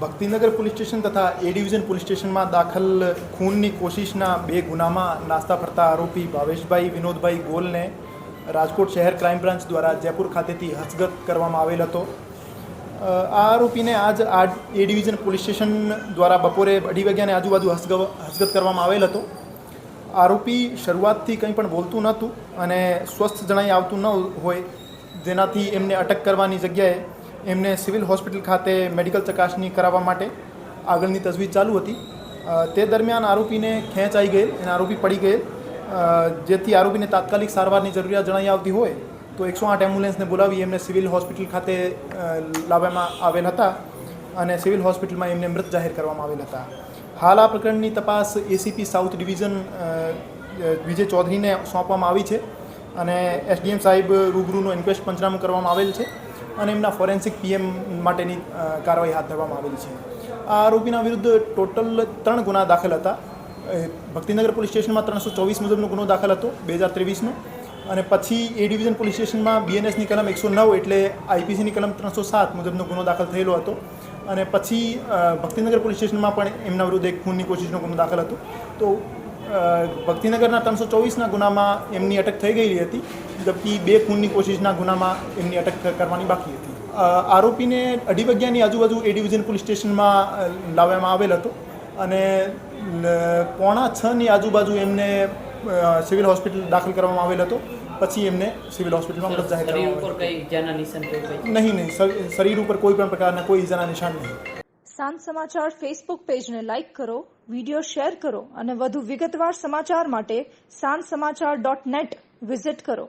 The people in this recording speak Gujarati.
ભક્તિનગર પોલીસ સ્ટેશન તથા એ ડિવિઝન પોલીસ સ્ટેશનમાં દાખલ ખૂનની કોશિશના 2 ગુનામાં નાસ્તા ફરતા આરોપી ભાવેશભાઈ વિનોદભાઈ ગોલને રાજકોટ શહેર ક્રાઇમ બ્રાન્ચ દ્વારા જયપુર ખાતેથી હસ્તગત કરવામાં આવેલ હતો। આ આરોપીને આજ એ ડિવિઝન પોલીસ સ્ટેશન દ્વારા બપોરે 2:30 વાગ્યાની આજુબાજુ હસ્તગત કરવામાં આવેલ હતો। આરોપી શરૂઆતથી કંઈ પણ બોલતું નહોતું અને સ્વસ્થ જણાઈ આવતું ન હોય, જેનાથી એમને અટક કરવાની જગ્યાએ એમને સિવિલ હોસ્પિટલ ખાતે મેડિકલ ચકાસણી કરાવવા માટે આગળની તજવીજ ચાલુ હતી। તે દરમિયાન આરોપીને ખેંચ આવી ગયેલ અને આરોપી પડી ગયેલ, જેથી આરોપીને તાત્કાલિક સારવારની જરૂરિયાત જણાઈ આવતી હોય તો 108 એમ્બ્યુલન્સને બોલાવી એમને સિવિલ હોસ્પિટલ ખાતે લાવવામાં આવેલ હતા અને સિવિલ હોસ્પિટલમાં એમને મૃત જાહેર કરવામાં આવેલ હતા। હાલ આ પ્રકરણની તપાસ એસીપી સાઉથ ડિવિઝન વિજય ચૌધરીને સોંપવામાં આવી છે અને એસડીએમ સાહેબ રૂબરૂનો ઇન્ક્વેસ્ટ પંચનામું કરવામાં આવેલ છે અને એમના ફોરેન્સિક પીએમ માટેની કાર્યવાહી હાથ ધરવામાં આવેલી છે। આ આરોપીના વિરુદ્ધ ટોટલ 3 ગુના દાખલ હતા। ભક્તિનગર પોલીસ સ્ટેશનમાં 324 મુજબનો ગુનો દાખલ હતો 2023નો, અને પછી એ ડિવિઝન પોલીસ સ્ટેશનમાં બીએનએસની કલમ 109 એટલે આઈપીસીની કલમ 307 મુજબનો ગુનો દાખલ થયેલો હતો, અને પછી ભક્તિનગર પોલીસ સ્ટેશનમાં પણ એમના વિરુદ્ધ એક ખૂનની કોશિશનો ગુનો દાખલ હતો। તો ભક્તિનગરના 324ના ગુનામાં એમની અટક થઈ ગયેલી હતી, જબકી 2 ખૂનની કોશિશના ગુનામાં એમની અટક કરવાની બાકી હતી। આરોપીને 2:30 વાગ્યાની આજુબાજુ એ ડિવિઝન પોલીસ સ્ટેશનમાં લાવવામાં આવેલ હતો અને 5:45ની આજુબાજુ એમને સિવિલ હોસ્પિટલ દાખલ કરવામાં આવેલ હતો। પછી એમને સિવિલ હોસ્પિટલમાં મૃત જાહેર કરવામાં નહીં, શરીર ઉપર કોઈ પણ પ્રકારના કોઈ ઈજાના નિશાન નહીં। સાંજ સમાચાર ફેસબુક પેજને લાઇક કરો, વિડીયો શેર કરો અને વધુ વિગતવાર સમાચાર માટે sanssamachar.net વિઝિટ કરો।